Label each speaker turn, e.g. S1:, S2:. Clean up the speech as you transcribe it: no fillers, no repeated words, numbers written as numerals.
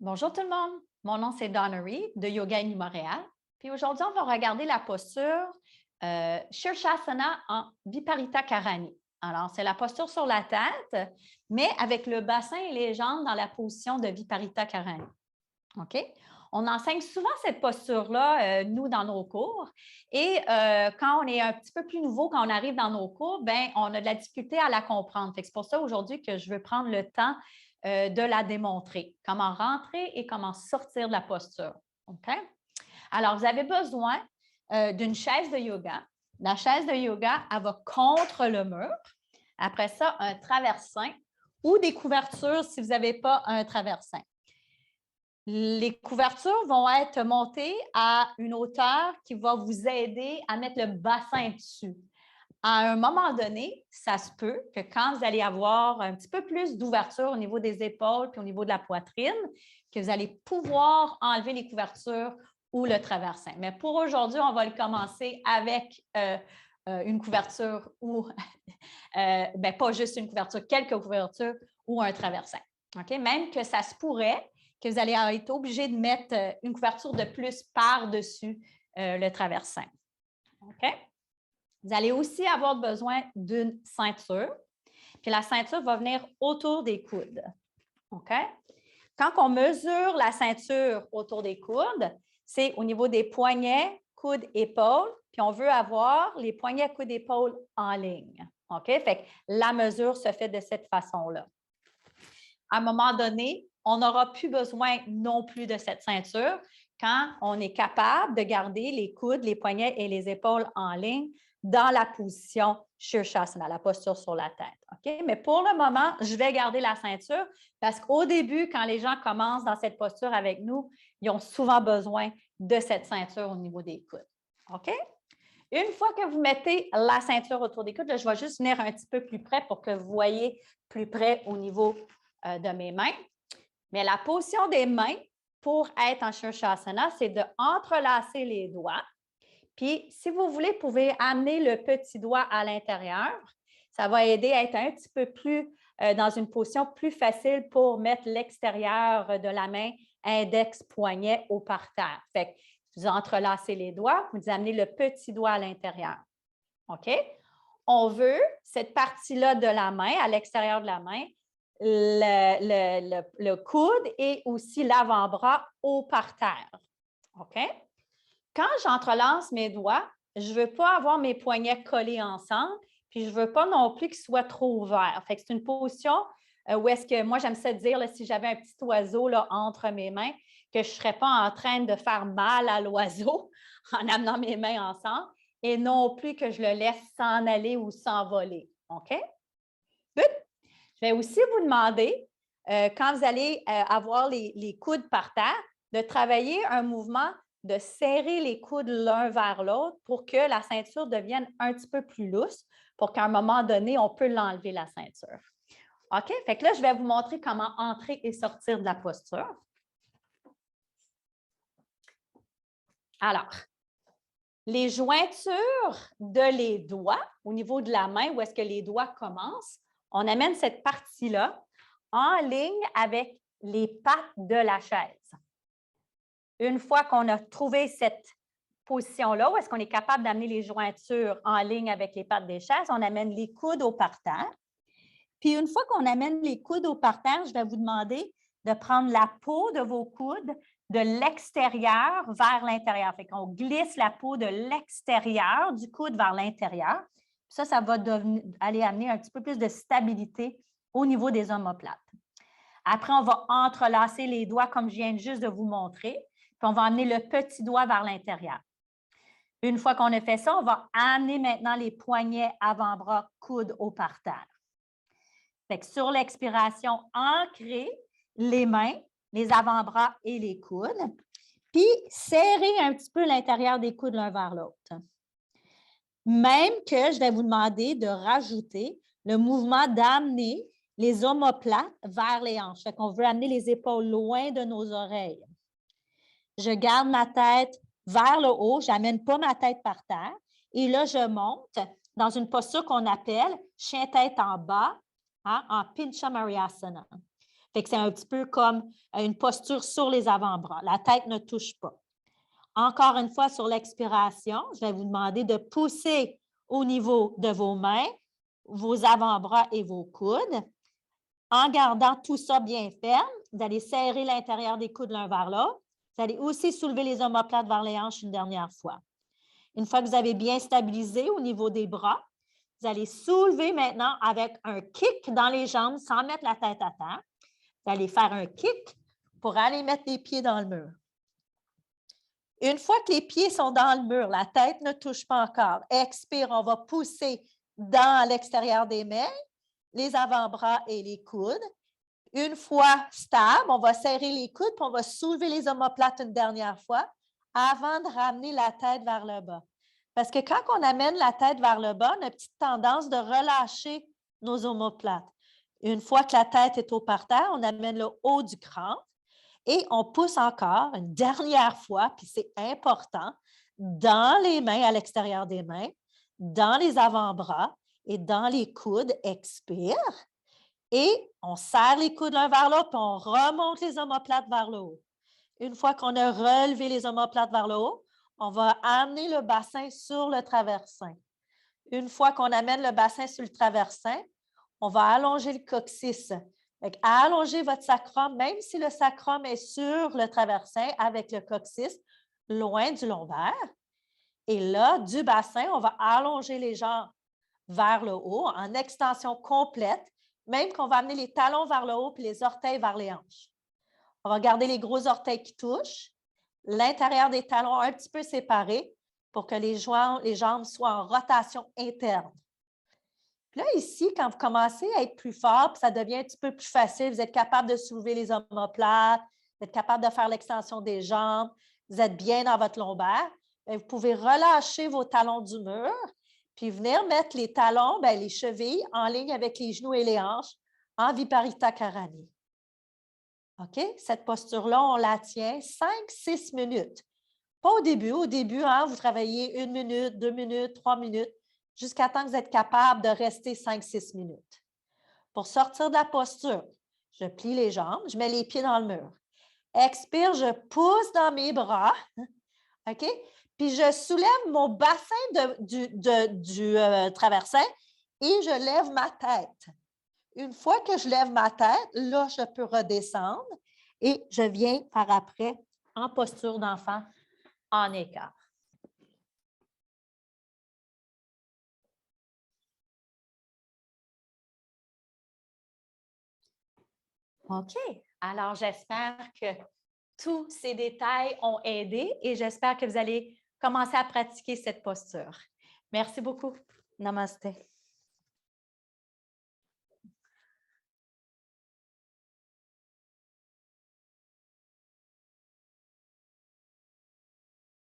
S1: Bonjour tout le monde, mon nom c'est Donna Reed de Yoga Ini Montréal. Puis aujourd'hui, on va regarder la posture Shirshasana en Viparita Karani. Alors, c'est la posture sur la tête, mais avec le bassin et les jambes dans la position de Viparita Karani. OK? On enseigne souvent cette posture-là, nous, dans nos cours. Et quand on est un petit peu plus nouveau, quand on arrive dans nos cours, bien, on a de la difficulté à la comprendre. C'est pour ça aujourd'hui que je veux prendre le temps de la démontrer. Comment rentrer et comment sortir de la posture. OK? Alors, vous avez besoin d'une chaise de yoga. La chaise de yoga, elle va contre le mur. Après ça, un traversin ou des couvertures si vous n'avez pas un traversin. Les couvertures vont être montées à une hauteur qui va vous aider à mettre le bassin dessus. À un moment donné, ça se peut que quand vous allez avoir un petit peu plus d'ouverture au niveau des épaules puis au niveau de la poitrine, que vous allez pouvoir enlever les couvertures ou le traversin. Mais pour aujourd'hui, on va le commencer avec une couverture ou, pas juste une couverture, quelques couvertures ou un traversin. OK? Même que ça se pourrait que vous allez être obligé de mettre une couverture de plus par-dessus le traversin. OK? Vous allez aussi avoir besoin d'une ceinture. Puis la ceinture va venir autour des coudes. OK? Quand on mesure la ceinture autour des coudes, c'est au niveau des poignets, coudes, épaules, puis on veut avoir les poignets, coudes, épaules en ligne. OK? Fait que la mesure se fait de cette façon-là. À un moment donné, on n'aura plus besoin non plus de cette ceinture quand on est capable de garder les coudes, les poignets et les épaules en ligne dans la position Shirshasana, la posture sur la tête. OK? Mais pour le moment, je vais garder la ceinture parce qu'au début, quand les gens commencent dans cette posture avec nous, ils ont souvent besoin de cette ceinture au niveau des coudes. OK? Une fois que vous mettez la ceinture autour des coudes, là, je vais juste venir un petit peu plus près pour que vous voyez plus près au niveau de mes mains. Mais la position des mains pour être en Shirshasana, c'est de entrelacer les doigts. Puis, si vous voulez, vous pouvez amener le petit doigt à l'intérieur. Ça va aider à être un petit peu plus dans une position plus facile pour mettre l'extérieur de la main, index, poignet au parterre. Fait que vous entrelacez les doigts, vous amenez le petit doigt à l'intérieur. OK? On veut cette partie-là de la main, à l'extérieur de la main, le coude et aussi l'avant-bras au parterre. OK? Quand j'entrelace mes doigts, je ne veux pas avoir mes poignets collés ensemble, puis je ne veux pas non plus qu'ils soient trop ouverts. Fait que c'est une position où est-ce que moi, j'aime ça dire, là, si j'avais un petit oiseau là, entre mes mains, que je ne serais pas en train de faire mal à l'oiseau en amenant mes mains ensemble et non plus que je le laisse s'en aller ou s'envoler. OK? Good? Je vais aussi vous demander, quand vous allez avoir les coudes par terre, de travailler un mouvement de serrer les coudes l'un vers l'autre pour que la ceinture devienne un petit peu plus lousse, pour qu'à un moment donné, on peut l'enlever, la ceinture. OK? Fait que là, je vais vous montrer comment entrer et sortir de la posture. Alors, les jointures de les doigts, au niveau de la main, où est-ce que les doigts commencent, on amène cette partie-là en ligne avec les pattes de la chaise. Une fois qu'on a trouvé cette position-là, où est-ce qu'on est capable d'amener les jointures en ligne avec les pattes des chaises, on amène les coudes au parterre. Puis une fois qu'on amène les coudes au parterre, je vais vous demander de prendre la peau de vos coudes de l'extérieur vers l'intérieur. Fait qu'on glisse la peau de l'extérieur du coude vers l'intérieur. Ça va aller amener un petit peu plus de stabilité au niveau des omoplates. Après, on va entrelacer les doigts comme je viens juste de vous montrer. Puis on va amener le petit doigt vers l'intérieur. Une fois qu'on a fait ça, on va amener maintenant les poignets avant-bras, coudes au parterre. Fait que sur l'expiration, ancrez les mains, les avant-bras et les coudes, puis serrez un petit peu l'intérieur des coudes l'un vers l'autre. Même que je vais vous demander de rajouter le mouvement d'amener les omoplates vers les hanches. Fait qu'on veut amener les épaules loin de nos oreilles. Je garde ma tête vers le haut, je n'amène pas ma tête par terre. Et là, je monte dans une posture qu'on appelle chien-tête en bas, en Pincha Mayurasana.
S2: Fait que c'est un petit peu comme une posture sur les avant-bras. La tête ne touche pas. Encore une fois, sur l'expiration, je vais vous demander de pousser au niveau de vos mains, vos avant-bras et vos coudes. En gardant tout ça bien ferme, vous allez serrer l'intérieur des coudes l'un vers l'autre. Vous allez aussi soulever les omoplates vers les hanches une dernière fois. Une fois que vous avez bien stabilisé au niveau des bras, vous allez soulever maintenant avec un kick dans les jambes sans mettre la tête à terre. Vous allez faire un kick pour aller mettre les pieds dans le mur. Une fois que les pieds sont dans le mur, la tête ne touche pas encore. Expire, on va pousser dans l'extérieur des mains, les avant-bras et les coudes. Une fois stable, on va serrer les coudes puis on va soulever les omoplates une dernière fois avant de ramener la tête vers le bas. Parce que quand on amène la tête vers le bas, on a une petite tendance de relâcher nos omoplates. Une fois que la tête est au parterre, on amène le haut du crâne et on pousse encore une dernière fois, puis c'est important, dans les mains, à l'extérieur des mains, dans les avant-bras et dans les coudes. Expire. Et on serre les coudes l'un vers l'autre, puis on remonte les omoplates vers le haut. Une fois qu'on a relevé les omoplates vers le haut, on va amener le bassin sur le traversin. Une fois qu'on amène le bassin sur le traversin, on va allonger le coccyx. Allongez votre sacrum, même si le sacrum est sur le traversin avec le coccyx, loin du lombaire. Et là, du bassin, on va allonger les jambes vers le haut en extension complète, même qu'on va amener les talons vers le haut puis les orteils vers les hanches. On va garder les gros orteils qui touchent, l'intérieur des talons un petit peu séparé pour que les jambes soient en rotation interne. Puis là, ici, quand vous commencez à être plus fort, puis ça devient un petit peu plus facile, vous êtes capable de soulever les omoplates, vous êtes capable de faire l'extension des jambes, vous êtes bien dans votre lombaire, bien, vous pouvez relâcher vos talons du mur, puis venir mettre les talons, bien, les chevilles en ligne avec les genoux et les hanches en Viparita Karani. OK? Cette posture-là, on la tient 5-6 minutes. Pas au début. Au début, hein, vous travaillez 1 minute, 2 minutes, 3 minutes, jusqu'à temps que vous êtes capable de rester 5-6 minutes. Pour sortir de la posture, je plie les jambes, je mets les pieds dans le mur. Expire, je pousse dans mes bras. OK? Puis je soulève mon bassin du traversin et je lève ma tête. Une fois que je lève ma tête, là, je peux redescendre et je viens par après en posture d'enfant en écart. OK. Alors, j'espère que tous ces détails ont aidé et j'espère que vous allez commencer à pratiquer cette posture. Merci beaucoup. Namaste.